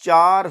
4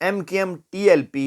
MKM, TLP,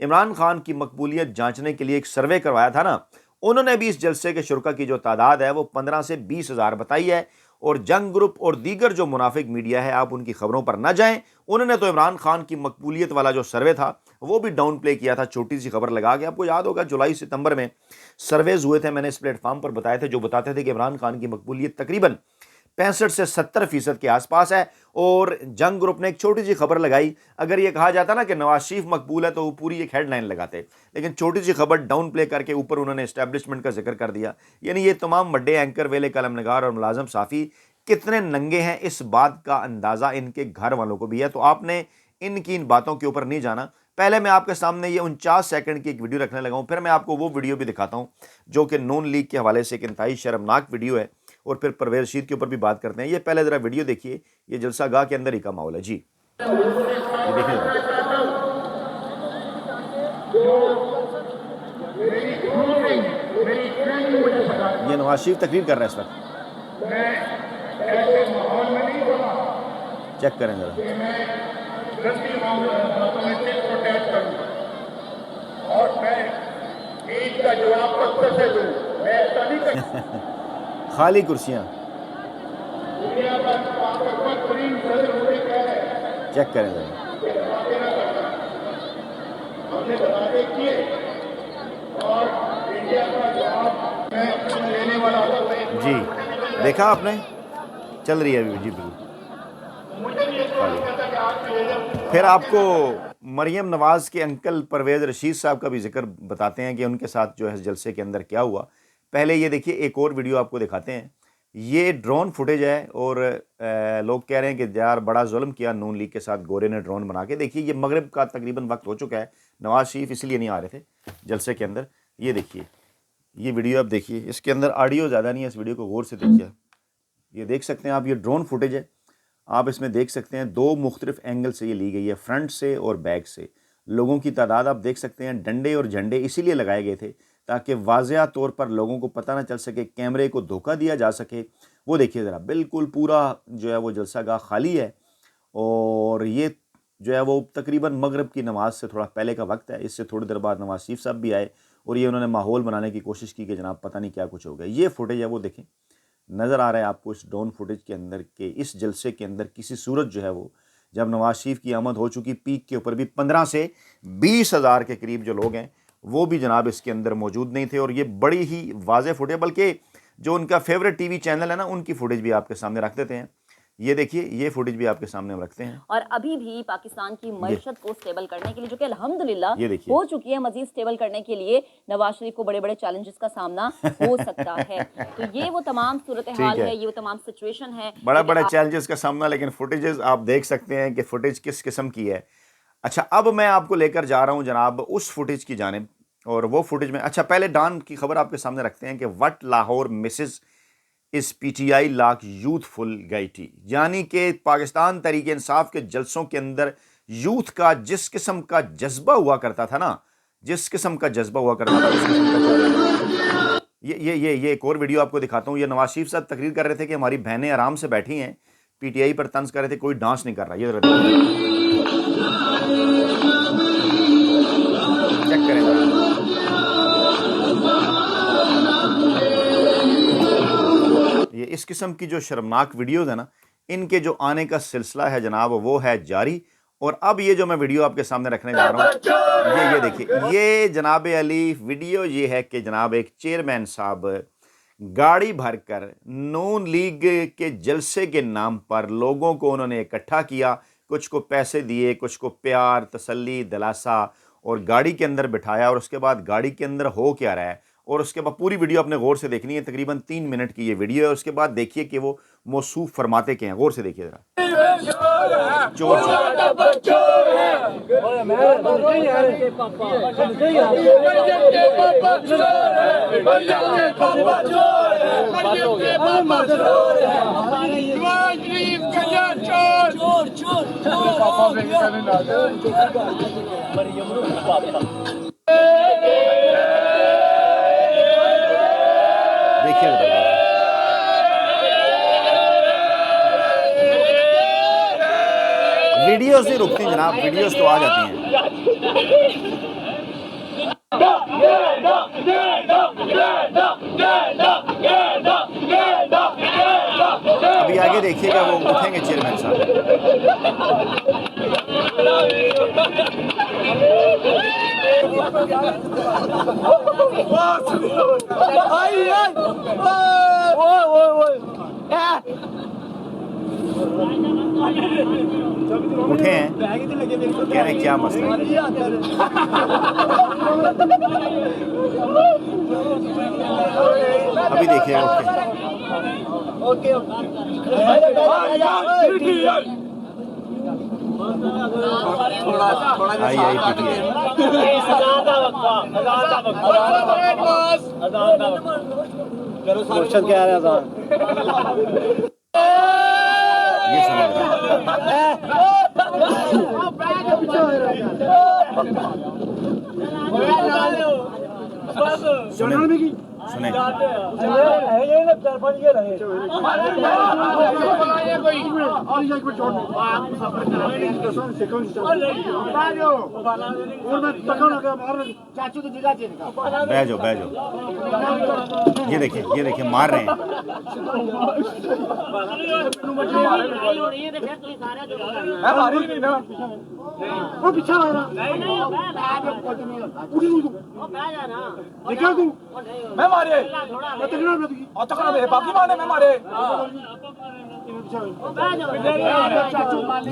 Imran Khan کی مقبولیت جانچنے کے لیے ایک سروے کروایا تھا نا، انہوں نے بھی اس جلسے کے شرکا کی جو تعداد ہے وہ 15 سے 20 ہزار بتائی ہے، اور جنگ گروپ اور دیگر جو منافق میڈیا ہے آپ ان کی خبروں پر نہ جائیں، انہوں نے تو عمران خان کی مقبولیت والا جو سروے تھا وہ بھی ڈاؤن پلے کیا تھا، چھوٹی سی خبر لگا کے۔ آپ کو یاد ہوگا جولائی ستمبر میں سرویز ہوئے تھے، میں نے اس پلیٹ فارم پر بتایا تھے، جو بتاتے تھے کہ عمران خان کی مقبولیت تقریباً 65 سے 70% کے آس پاس ہے، اور جنگ گروپ نے ایک چھوٹی سی خبر لگائی۔ اگر یہ کہا جاتا نا کہ نواز شریف مقبول ہے تو وہ پوری ایک ہیڈ لائن لگاتے، لیکن چھوٹی سی خبر ڈاؤن پلے کر کے اوپر انہوں نے اسٹیبلشمنٹ کا ذکر کر دیا۔ یعنی یہ تمام بڑے اینکر، ویلے قلم نگار اور ملازم صحافی کتنے ننگے ہیں، اس بات کا اندازہ ان کے گھر والوں کو بھی ہے۔ تو آپ نے ان کی ان باتوں کے اوپر نہیں جانا۔ پہلے میں آپ کے سامنے یہ 49 سیکنڈ کی ایک ویڈیو رکھنے لگا ہوں، پھر میں آپ کو وہ ویڈیو بھی دکھاتا ہوں جو کہ نون لیگ کے حوالے سے ایک انتہائی شرمناک ویڈیو ہے، اور پھر پرویز رشید کے اوپر بھی بات کرتے ہیں۔ یہ پہلے ذرا ویڈیو دیکھیے، یہ جلسہ گاہ کے اندر ہی کا ماحول ہے جی، یہ دیکھیں ذرا۔ یہ نواز شریف تقریر کر رہا ہے اس وقت، چیک کریں ذرا۔ خالی کرسیاں چیک کریں ذرا۔ جی دیکھا آپ نے، چل رہی ہے ابھی جی بالکل۔ پھر آپ کو مریم نواز کے انکل پرویز رشید صاحب کا بھی ذکر بتاتے ہیں کہ ان کے ساتھ جو ہے جلسے کے اندر کیا ہوا۔ پہلے یہ دیکھیے، ایک اور ویڈیو آپ کو دکھاتے ہیں، یہ ڈرون فوٹیج ہے، اور لوگ کہہ رہے ہیں کہ یار بڑا ظلم کیا نون لیگ کے ساتھ گورے نے ڈرون بنا کے۔ دیکھیے یہ مغرب کا تقریباً وقت ہو چکا ہے، نواز شریف اس لیے نہیں آ رہے تھے جلسے کے اندر۔ یہ دیکھیے یہ ویڈیو آپ دیکھیے، اس کے اندر آڈیو زیادہ نہیں ہے، اس ویڈیو کو غور سے دیکھیے۔ یہ دیکھ سکتے ہیں آپ، یہ ڈرون فوٹیج ہے، آپ اس میں دیکھ سکتے ہیں دو مختلف اینگل سے یہ لی گئی ہے، فرنٹ سے اور بیک سے۔ لوگوں کی تعداد آپ دیکھ سکتے ہیں، ڈنڈے اور جھنڈے اسی لیے لگائے گئے تھے تاکہ واضح طور پر لوگوں کو پتہ نہ چل سکے، کیمرے کو دھوکہ دیا جا سکے۔ وہ دیکھیے ذرا، بالکل پورا جو ہے وہ جلسہ گاہ خالی ہے، اور یہ جو ہے وہ تقریباً مغرب کی نماز سے تھوڑا پہلے کا وقت ہے۔ اس سے تھوڑی دیر بعد نواز شریف صاحب بھی آئے، اور یہ انہوں نے ماحول بنانے کی کوشش کی کہ جناب پتہ نہیں کیا کچھ ہو گیا۔ یہ فوٹیج ہے، وہ دیکھیں، نظر آ رہا ہے آپ کو اس ڈرون فوٹیج کے اندر کہ اس جلسے کے اندر کسی صورت جو ہے وہ، جب نواز شریف کی آمد ہو چکی، پیک کے اوپر بھی 15 سے 20 ہزار کے قریب جو لوگ ہیں وہ بھی جناب اس کے اندر موجود نہیں تھے، اور یہ بڑی ہی واضح فوٹیج، بلکہ جو ان کا فیوریٹ ٹی وی چینل ہے نا، ان کی فوٹیج بھی آپ کے سامنے رکھ دیتے ہیں۔ یہ دیکھیے، یہ فوٹیج بھی آپ کے سامنے ہم رکھتے ہیں۔ اور ابھی بھی پاکستان کی معیشت کو سٹیبل کرنے کے لیے، جو کہ الحمدللہ یہ دیکھیے، ہو چکی ہے، مزید سٹیبل کرنے کے لیے نواز شریف کو بڑے بڑے چیلنجز کا سامنا ہو سکتا ہے۔ تو یہ وہ تمام صورتحال ہے، یہ وہ تمام سچویشن ہے، بڑے چیلنجز کا سامنا، لیکن فوٹیجز آپ دیکھ سکتے ہیں کہ فوٹیج کس قسم کی ہے۔ اچھا، اب میں آپ کو لے کر جا رہا ہوں جناب اس فوٹیج کی جانب، اور وہ فوٹیج میں، اچھا پہلے ڈان کی خبر آپ کے سامنے رکھتے ہیں کہ وٹ لاہور مسز اس پی ٹی آئی لاک یوتھ فل گئیٹی، یعنی کہ پاکستان تحریک انصاف کے جلسوں کے اندر یوتھ کا جس قسم کا جذبہ ہوا کرتا تھا نا، جس قسم کا جذبہ ہوا کرتا تھا، اس قسم کا یہ ایک اور ویڈیو آپ کو دکھاتا ہوں۔ یہ نواز شریف صاحب تقریر کر رہے تھے کہ ہماری بہنیں آرام سے بیٹھی ہیں، پی ٹی آئی پر طنز کر رہے تھے، کوئی ڈانس نہیں کر رہا۔ یہ ذرا چیک کریں ذرا۔ یہ اس قسم کی جو شرمناک ویڈیوز ہیں نا، ان کے جو آنے کا سلسلہ ہے جناب وہ ہے جاری۔ اور اب یہ جو میں ویڈیو آپ کے سامنے رکھنے جا رہا ہوں، یہ دیکھیں، یہ جناب علی ویڈیو یہ ہے کہ جناب ایک چیئرمین صاحب گاڑی بھر کر نون لیگ کے جلسے کے نام پر لوگوں کو انہوں نے اکٹھا کیا، کچھ کو پیسے دیے، کچھ کو پیار، تسلی، دلاسا، اور گاڑی کے اندر بٹھایا، اور اس کے بعد گاڑی کے اندر ہو کیا رہا ہے، اور اس کے بعد پوری ویڈیو آپ نے غور سے دیکھنی ہے، تقریباً 3 منٹ کی یہ ویڈیو ہے۔ اس کے بعد دیکھیے کہ وہ موصوف فرماتے کیا ہیں، غور سے دیکھیے ذرا۔ چور دیکھیے ذرا، ویڈیوز نہیں رکتی جناب، ویڈیوز تو آ جاتی ہیں۔ ابھی آگے دیکھیے گا وہ اٹھیں گے چیئرمین صاحب. اٹھے ہیں, کہہ رہے ہیں کیا مسئلہ ہے. ابھی دیکھیے گا اٹھ کے. آئی پی ٹی یہ سمجھ سنیں بہ جاؤ. یہ دیکھیں مار رہے ہیں.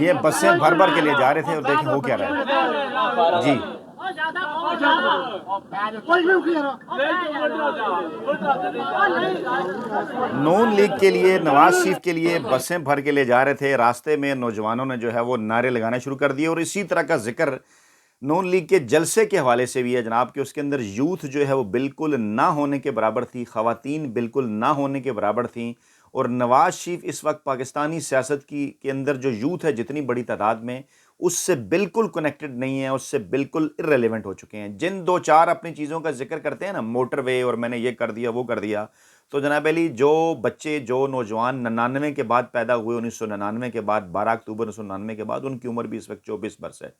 یہ بسیں بھر کے لے جا رہے تھے اور دیکھیں ہو کیا رہا ہے جی. نون لیگ کے لیے, نواز شریف کے لیے بسیں بھر کے لے جا رہے تھے. راستے میں نوجوانوں نے جو ہے وہ نعرے لگانا شروع کر دیے, اور اسی طرح کا ذکر نون لیگ کے جلسے کے حوالے سے بھی ہے جناب کہ اس کے اندر یوتھ جو ہے وہ بالکل نہ ہونے کے برابر تھی, خواتین بالکل نہ ہونے کے برابر تھیں. اور نواز شریف اس وقت پاکستانی سیاست کے اندر جو یوتھ ہے جتنی بڑی تعداد میں, اس سے بالکل کنیکٹڈ نہیں ہے, اس سے بالکل ارریلیونٹ ہو چکے ہیں. جن دو چار اپنی چیزوں کا ذکر کرتے ہیں نا, موٹر وے اور میں نے یہ کر دیا وہ کر دیا, تو جناب علی جو بچے جو نوجوان 99 کے بعد پیدا ہوئے, 1999 کے بعد 12 اکتوبر 1999 کے بعد, ان کی عمر بھی اس وقت 24 برس ہے.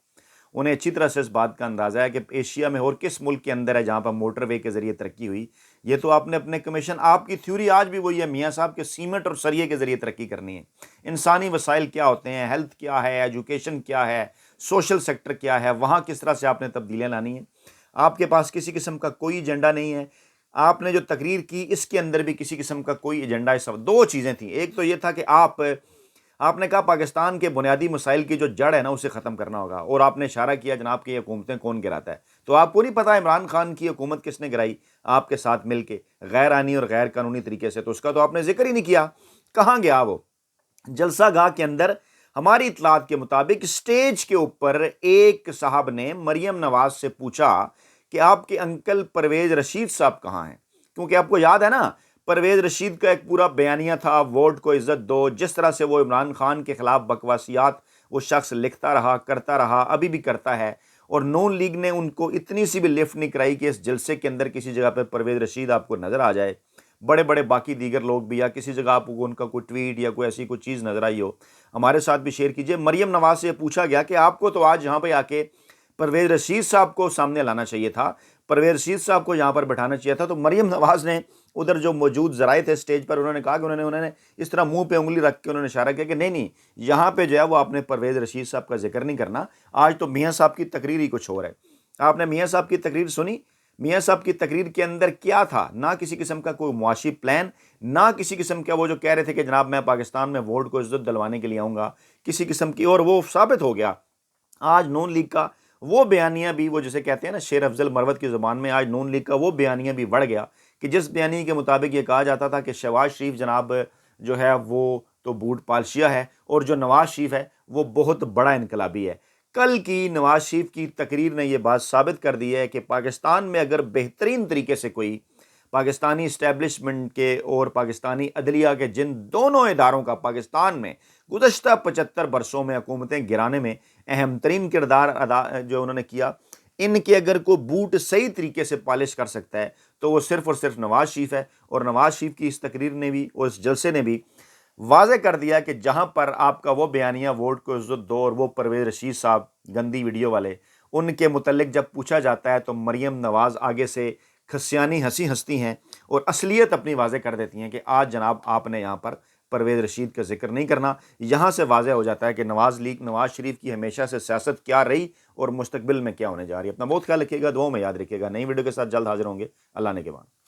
انہیں اچھی طرح سے اس بات کا اندازہ ہے کہ ایشیا میں اور کس ملک کے اندر ہے جہاں پر موٹر وے کے ذریعے ترقی ہوئی. یہ تو آپ نے اپنے کمیشن, آپ کی تھیوری آج بھی وہی ہے میاں صاحب کہ سیمنٹ اور سریے کے ذریعے ترقی کرنی ہے. انسانی وسائل کیا ہوتے ہیں, ہیلتھ کیا ہے, ایجوکیشن کیا ہے, سوشل سیکٹر کیا ہے, وہاں کس طرح سے آپ نے تبدیلیاں لانی ہیں. آپ کے پاس کسی قسم کا کوئی ایجنڈا نہیں ہے. آپ نے جو تقریر کی اس کے اندر بھی کسی قسم کا کوئی ایجنڈا. دو چیزیں تھیں, ایک تو یہ تھا کہ آپ نے کہا پاکستان کے بنیادی مسائل کی جو جڑ ہے نا اسے ختم کرنا ہوگا, اور آپ نے اشارہ کیا جناب کہ یہ حکومتیں کون گراتا ہے. تو آپ کو نہیں پتا عمران خان کی حکومت کس نے گرائی آپ کے ساتھ مل کے غیر آئینی اور غیر قانونی طریقے سے, تو اس کا تو آپ نے ذکر ہی نہیں کیا. کہاں گیا وہ جلسہ گاہ کے اندر؟ ہماری اطلاعات کے مطابق سٹیج کے اوپر ایک صاحب نے مریم نواز سے پوچھا کہ آپ کے انکل پرویز رشید صاحب کہاں ہیں, کیونکہ آپ کو یاد ہے نا پرویز رشید کا ایک پورا بیانیہ تھا, ووٹ کو عزت دو. جس طرح سے وہ عمران خان کے خلاف بکواسیات وہ شخص لکھتا رہا, کرتا رہا, ابھی بھی کرتا ہے, اور نون لیگ نے ان کو اتنی سی بھی لفٹ نہیں کرائی کہ اس جلسے کے اندر کسی جگہ پہ پرویز رشید آپ کو نظر آ جائے. بڑے بڑے باقی دیگر لوگ بھی, یا کسی جگہ آپ کو ان کا کوئی ٹویٹ یا کوئی ایسی کوئی چیز نظر آئی ہو, ہمارے ساتھ بھی شیئر کیجئے. مریم نواز سے پوچھا گیا کہ آپ کو تو آج یہاں پہ آ کے پرویز رشید صاحب کو سامنے لانا چاہیے تھا, پرویز رشید صاحب کو یہاں پر بٹھانا چاہیے تھا. تو مریم نواز نے ادھر جو موجود ذرائع تھے اسٹیج پر, انہوں نے کہا کہ انہوں نے اس طرح منہ پہ انگلی رکھ کے انہوں نے اشارہ کیا کہ نہیں یہاں پہ جو ہے وہ آپ نے پرویز رشید صاحب کا ذکر نہیں کرنا. آج تو میاں صاحب کی تقریر ہی کچھ اور ہے. آپ نے میاں صاحب کی تقریر سنی, میاں صاحب کی تقریر کے اندر کیا تھا؟ نہ کسی قسم کا کوئی معاشی پلان, نہ کسی قسم کا وہ جو کہہ رہے تھے کہ جناب میں پاکستان میں ووٹ کو عزت دلوانے کے لیے آؤں گا, کسی قسم کی, اور وہ ثابت ہو گیا. آج نون لیگ کا وہ بیانیہ بھی, وہ جسے کہتے ہیں نا شیر افضل مروت کی زبان میں, آج نون لیگ کا وہ بیانیہ بھی بڑھ گیا کہ جس بیانیے کے مطابق یہ کہا جاتا تھا کہ شہباز شریف جناب جو ہے وہ تو بوٹ پالشیہ ہے, اور جو نواز شریف ہے وہ بہت بڑا انقلابی ہے. کل کی نواز شریف کی تقریر نے یہ بات ثابت کر دی ہے کہ پاکستان میں اگر بہترین طریقے سے کوئی پاکستانی اسٹیبلشمنٹ کے اور پاکستانی عدلیہ کے جن دونوں اداروں کا پاکستان میں گزشتہ 75 برسوں میں حکومتیں گرانے میں اہم ترین کردار ادا جو انہوں نے کیا, ان کے اگر کوئی بوٹ صحیح طریقے سے پالش کر سکتا ہے تو وہ صرف اور صرف نواز شریف ہے. اور نواز شریف کی اس تقریر نے بھی اور اس جلسے نے بھی واضح کر دیا کہ جہاں پر آپ کا وہ بیانیہ ووٹ کو عزت دو, اور وہ پرویز رشید صاحب گندی ویڈیو والے, ان کے متعلق جب پوچھا جاتا ہے تو مریم نواز آگے سے کھسیانی ہنسی ہنستی ہیں اور اصلیت اپنی واضح کر دیتی ہیں کہ آج جناب آپ نے یہاں پر پرویز رشید کا ذکر نہیں کرنا۔ یہاں سے واضح ہو جاتا ہے کہ نواز شریف کی ہمیشہ سے سیاست کیا رہی اور مستقبل میں کیا ہونے جا رہی ہے۔ اپنا بہت خیال رکھیے گا، دعاؤں میں یاد رکھیے گا۔ نئی ویڈیو کے ساتھ جلد حاضر ہوں گے۔ اللہ نے کے بعد۔